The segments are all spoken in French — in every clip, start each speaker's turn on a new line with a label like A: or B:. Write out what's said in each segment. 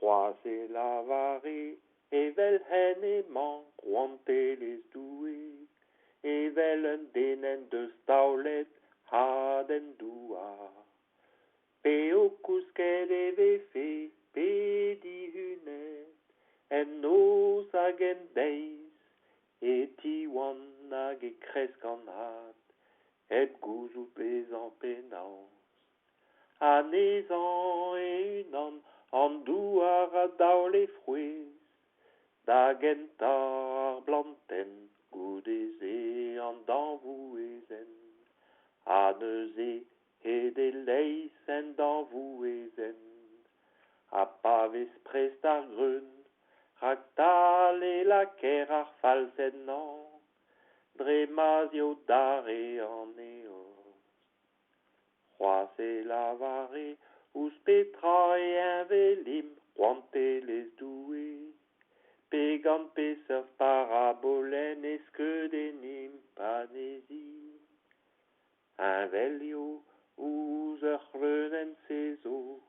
A: Roi c'est la varée, et vel hen et man, quante les doué, et vel un denen de staulet, ha den doua. Pe o kousket eve fe, pe di hunet, en nos hag en deiz, et ti wan hag e kresk an hat, et gouzou pezan penans. Anezan e unan, an douar a daou les frouez, da gentar blanten, goudeze an danvouezen, a neuze e de leisen danvouezen, a pavez prest ar greun, rak tal e la ker ar falsen nan, dremazio dare an eo. Roi c'est la varée, ouz petra e invelim, quante les doué, pe gant pe surf parabolen eskedenim panezi. Invelio, ouz ur reunen sezo,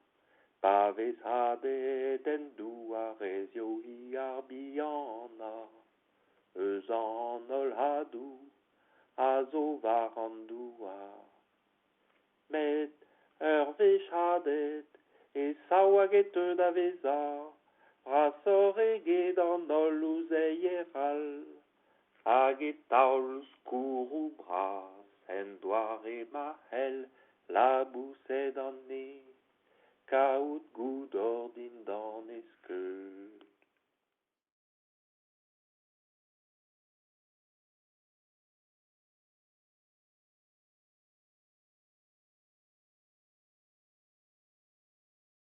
A: pavez habet en douarezio hi ar biana, eus an ol hadou, a zo var an douar. Met ur vechadet e saouaget da vezar, brasor eget an ol ouzeier-all, hag e taol skourou bras, en doare ma hel, la bousset an ne.